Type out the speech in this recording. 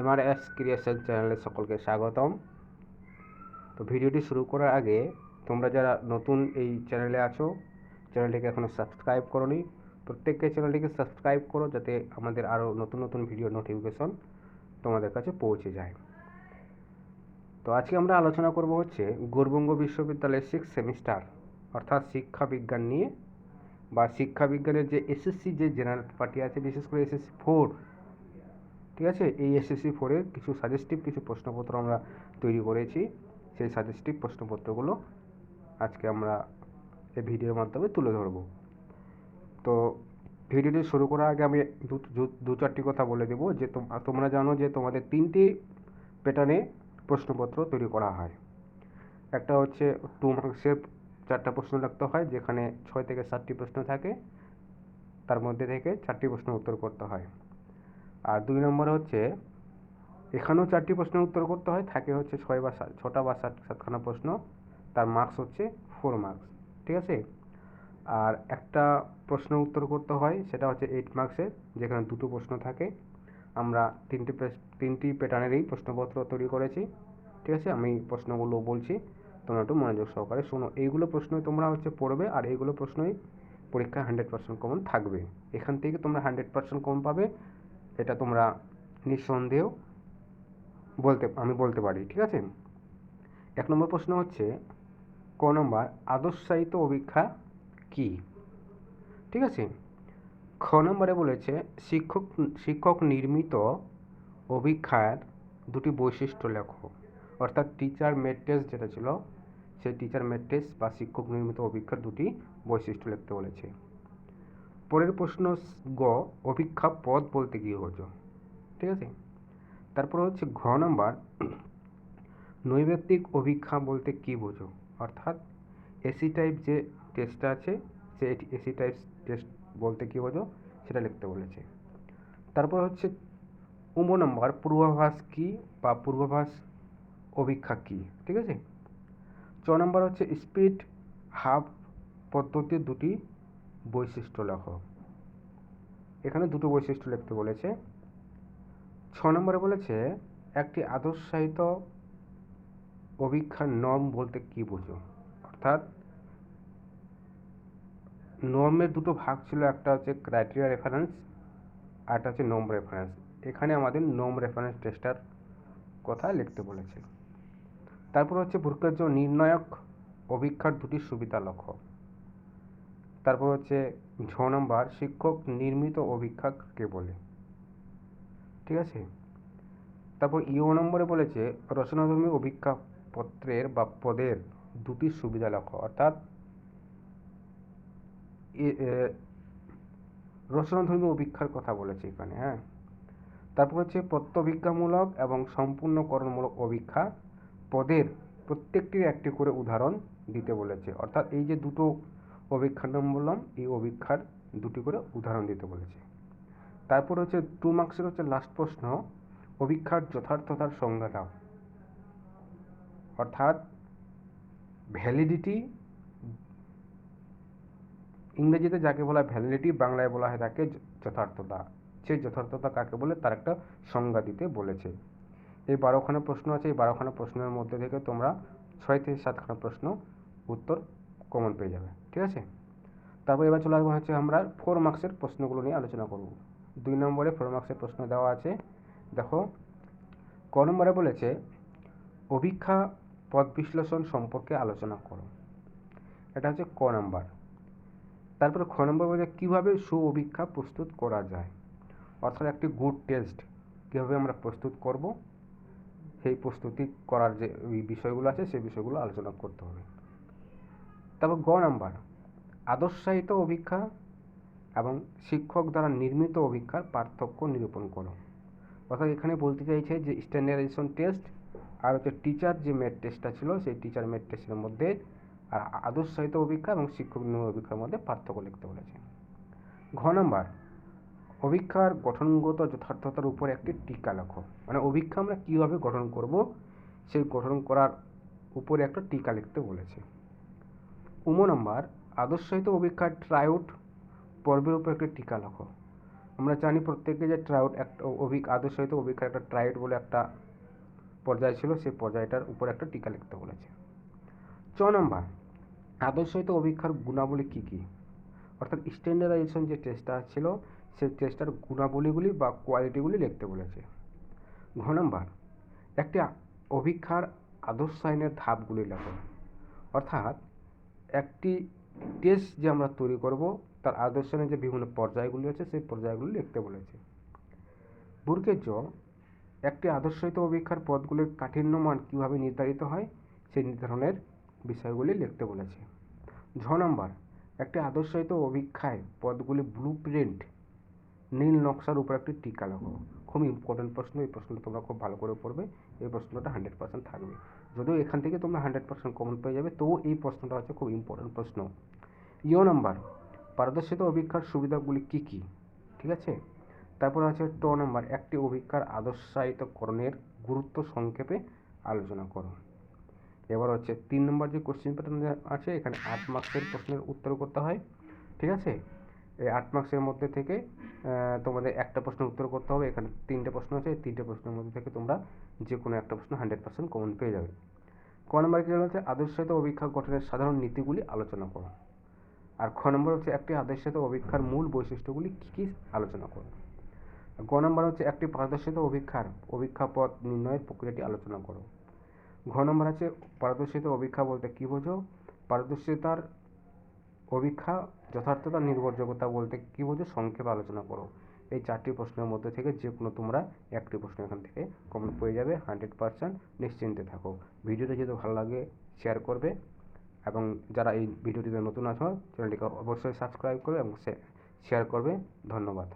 MRS creation চ্যানেলে সকলকে স্বাগতম। তো ভিডিওটি শুরু করার আগে তোমরা যারা নতুন এই চ্যানেলে আছো, চ্যানেলটিকে এখনও সাবস্ক্রাইব করোনি, প্রত্যেককে চ্যানেলটিকে সাবস্ক্রাইব করো যাতে আমাদের আরও নতুন নতুন ভিডিও নোটিফিকেশন তোমাদের কাছে পৌঁছে যায়। তো আজকে আমরা আলোচনা করব হচ্ছে গৌরবঙ্গ বিশ্ববিদ্যালয়ের 6th সেমিস্টার অর্থাৎ শিক্ষা বিজ্ঞান নিয়ে, বা শিক্ষা বিজ্ঞানের যে এসএসসি যে জেনারেল পেপারটি আছে, বিশেষ করে SSC 4, ঠিক আছে, এই SSC 4-এর কিছু সাজেস্টিভ কিছু প্রশ্নপত্র আমরা তৈরি করেছি। সেই সাজেস্টিভ প্রশ্নপত্রগুলো আজকে আমরা এই ভিডিওর মাধ্যমে তুলে ধরব। তো ভিডিওটি শুরু করার আগে আমি দু চারটি কথা বলে দেবো যে তোমরা জানো যে তোমাদের 3টি প্যাটার্নে প্রশ্নপত্র তৈরি করা হয়। একটা হচ্ছে 2 মার্কসের 4টা প্রশ্ন লিখতে হয়, যেখানে 6 থেকে 7টি প্রশ্ন থাকে, তার মধ্যে থেকে 4টি প্রশ্ন উত্তর করতে হয়। আর 2 নম্বরে হচ্ছে এখানেও 4টি প্রশ্নের উত্তর করতে হয়, থাকে হচ্ছে 6টা বা 7খানা প্রশ্ন, তার মার্কস হচ্ছে 4 মার্কস, ঠিক আছে। আর একটা প্রশ্ন উত্তর করতে হয়, সেটা হচ্ছে 8 মার্কসের, যেখানে 2টো প্রশ্ন থাকে। আমরা 3টি প্যাটার্নেরই প্রশ্নপত্র তৈরি করেছি, ঠিক আছে। আমি প্রশ্নগুলো বলছি, তোমরা একটু মনোযোগ সহকারে শোনো। এইগুলো প্রশ্নই তোমরা পড়বে, আর এইগুলো প্রশ্নই পরীক্ষায় 100% কমন থাকবে। এখান থেকে তোমরা 100% কমন পাবে, এটা তোমরা নিঃসন্দেহ আমি বলতে পারি, ঠিক আছে। 1 নম্বর প্রশ্ন হচ্ছে ক নম্বর, আদর্শায়িত অভিক্ষা কি, ঠিক আছে। খ নম্বরে বলেছে শিক্ষক নির্মিত অভিক্ষার 2টি বৈশিষ্ট্য লেখো, অর্থাৎ টিচার মেড টেস্ট যেটা ছিল, সেই টিচার মেড টেস্ট বা শিক্ষক নির্মিত অভিক্ষার 2টি বৈশিষ্ট্য লিখতে বলেছে। পরের প্রশ্ন গ, অভিক্ষা পদ বলতে কি বোঝো, ঠিক আছে। তারপর হচ্ছে ঘ নম্বর, নৈর্ব্যক্তিক অভিক্ষা বলতে কি বোঝো, অর্থাৎ এসি টাইপ যে টেস্টটা আছে, সেই এসি টাইপ টেস্ট বলতে কি বোঝো সেটা লিখতে বলেছে। তারপর হচ্ছে নম্বর, পূর্বাভাস কি বা পূর্বাভাস অভিক্ষা কি, ঠিক আছে। 6 নম্বর হচ্ছে স্পিড হাব পদ্ধতির 2টি বৈশিষ্ট্য লেখো, এখানে 2টো বৈশিষ্ট্য লিখতে বলেছে। 6 নম্বরে বলেছে একটি আদর্শায়িত অভিক্ষার নর্ম বলতে কি বোঝো, অর্থাৎ নর্মের 2টো ভাগ ছিল, একটা হচ্ছে ক্রাইটেরিয়া রেফারেন্স আর একটা হচ্ছে নর্ম রেফারেন্স। এখানে আমাদের নর্ম রেফারেন্স টেস্টার কথা লিখতে বলেছে। তারপর হচ্ছে পরীক্ষার জন্য নির্ণায়ক অভিক্ষার 2টি সুবিধা লেখো। তারপর হচ্ছে 6 নম্বর, শিক্ষক নির্মিত অভিক্ষা কে বলে, ঠিক আছে। তারপর নম্বরে বলেছে রচনাধর্মী অভিক্ষা পত্রের বা পদের 2টি সুবিধা লেখো, অর্থাৎ রচনাধর্মী অভিক্ষার কথা বলেছে এখানে, হ্যাঁ। তারপর হচ্ছে প্রত্যভিজ্ঞামূলক এবং সম্পূর্ণকরণমূলক অভিক্ষা পদের প্রত্যেকটির একটি করে উদাহরণ দিতে বলেছে, অর্থাৎ এই যে 2টো অভিক্ষার নাম বললাম, এই অভিক্ষার 2টি করে উদাহরণ দিতে বলেছে। তারপর হচ্ছে 2 মার্কসের হচ্ছে লাস্ট প্রশ্ন, অভিক্ষার যথার্থতার সংজ্ঞা দাও, অর্থাৎ ভ্যালিডিটি, ইংরেজিতে যাকে বলা হয় ভ্যালিডিটি, বাংলায় বলা হয় তাকে যথার্থতা। সেই যথার্থতা কাকে বলে তার একটা সংজ্ঞা দিতে বলেছে। এই 12খানা প্রশ্ন আছে, এই 12খানা প্রশ্নের মধ্যে থেকে তোমরা 6 থেকে 7খানা প্রশ্ন উত্তর কমন পেয়ে যাবে, ঠিক আছে। তারপর এবার চলে আসবো হচ্ছে আমরা 4 মার্কসের প্রশ্নগুলো নিয়ে আলোচনা করব। 2 নম্বরে 4 মার্কসের প্রশ্ন দেওয়া আছে, দেখো। ক নম্বরে বলেছে অভিক্ষা পদ বিশ্লেষণ সম্পর্কে আলোচনা করো, এটা হচ্ছে ক নম্বর। তারপরে খ নম্বর বলেছে কীভাবে অভিক্ষা প্রস্তুত করা যায়, অর্থাৎ একটি গুড টেস্ট কীভাবে আমরা প্রস্তুত করব, সেই প্রস্তুতি করার যে বিষয়গুলো আছে সেই বিষয়গুলো আলোচনা করতে হবে। তারপর গ নাম্বার, আদর্শায়িত অভিক্ষা এবং শিক্ষক দ্বারা নির্মিত অভিক্ষার পার্থক্য নিরূপণ করো, অর্থাৎ এখানে বলতে চাইছে যে স্ট্যান্ডার্ডাইজেশন টেস্ট আর হচ্ছে টিচার যে মেড টেস্টটা ছিল, সেই টিচার মেড টেস্টের মধ্যে আর আদর্শায়িত অভিক্ষা এবং শিক্ষক নির্মিত অভিক্ষার মধ্যে পার্থক্য লিখতে বলেছে। ঘ নাম্বার, অভিক্ষার গঠনগত যথার্থতার উপর একটি টিকা লেখো, মানে অভিক্ষা আমরা কীভাবে গঠন করব সেই গঠন করার উপরে একটা টিকা লিখতে বলেছে। নম্বর, আদর্শায়িত অভিক্ষার ট্রাইআউট পর্বের উপর একটি টিকা লেখো, আমরা জানি প্রত্যেকে যে ট্রাউট একটা আদর্শিত অভিক্ষার একটা ট্রাইড বলে একটা পর্যায় ছিল, সেই পর্যায়টার উপর একটা টিকা লিখতে বলেছে। 6 নম্বর, আদর্শিত অভিক্ষার গুণাবলী কী কী, অর্থাৎ স্ট্যান্ডার্ডাইজেশন যে টেস্টটা ছিল সেই টেস্টটার গুণাবলীগুলি বা কোয়ালিটিগুলি লিখতে বলেছে। ঘ নম্বর, একটি অভিক্ষার আদর্শায়নের ধাপগুলি লেখো, অর্থাৎ একটি টেস্ট যে আমরা তৈরি করব তার আদর্শায়নের যে বিভিন্ন পর্যায়গুলি আছে সেই পর্যায়গুলি লিখতে বলেছে। বুর্কের জ, একটি আদর্শিত অভিক্ষার পদগুলির কাঠিন্য মান কীভাবে নির্ধারিত হয় সেই নির্ধারণের বিষয়গুলি লিখতে বলেছে। ঝ নম্বর, একটি আদর্শিত অভিক্ষায় পদগুলি ব্লু প্রিন্ট নীল নকশার উপর একটি টিকা লেখো। খুব ইম্পর্টেন্ট প্রশ্ন, এই প্রশ্নটা তোমরা খুব ভালো করে পড়বে, এই প্রশ্নটা 100% থাকবে। যদিও এখান থেকে তোমরা 100% কমন পেয়ে যাবে, তবু এই প্রশ্নটা হচ্ছে খুব ইম্পর্টেন্ট প্রশ্ন। ইও নাম্বার, পারদর্শিত অভিক্ষার সুবিধাগুলি কী কী, ঠিক আছে। তারপর আছে ট নম্বর, একটি অভিক্ষার আদর্শায়িতকরণের গুরুত্ব সংক্ষেপে আলোচনা করো। এবার হচ্ছে 3 নম্বর যে কোশ্চেন প্যাটার্ন আছে, এখানে 8 মার্কসের প্রশ্নের উত্তর করতে হয়, ঠিক আছে। এই 8 মার্কসের মধ্যে থেকে তোমাদের একটা প্রশ্নের উত্তর করতে হবে। এখানে 3টে প্রশ্ন আছে, এই 3টে প্রশ্নের মধ্যে থেকে তোমরা যে কোনো একটা প্রশ্ন 100% কমন পেয়ে যাবে। ক নম্বর কি হচ্ছে, আদর্শিত অভিক্ষা গঠনের সাধারণ নীতিগুলি আলোচনা করো। আর খ নম্বর হচ্ছে, একটি আদর্শিত অভিক্ষার মূল বৈশিষ্ট্যগুলি কী কী আলোচনা করো। গ নম্বর হচ্ছে, একটি পারদর্শিত অভিক্ষার অভিক্ষাপথ নির্ণয়ের প্রক্রিয়াটি আলোচনা করো। ঘ নম্বর আছে, পারদর্শিত অভিক্ষা বলতে কী বোঝো। পারদর্শিতার অভিক্ষা যথার্থতা নির্ভরযোগ্যতা বলতে কী বোঝো, সংক্ষেপে আলোচনা করো। এই 4টি প্রশ্নের মধ্যে থেকে যে কোনো তোমরা একটি প্রশ্ন এখান থেকে কমন পেয়ে যাবে, 100% নিশ্চিন্তে থাকো। ভিডিওটা যদি ভালো লাগে শেয়ার করবে, এবং যারা এই ভিডিওটিতে নতুন আছো চ্যানেলটিকে অবশ্যই সাবস্ক্রাইব করবে এবং শেয়ার করবে। ধন্যবাদ।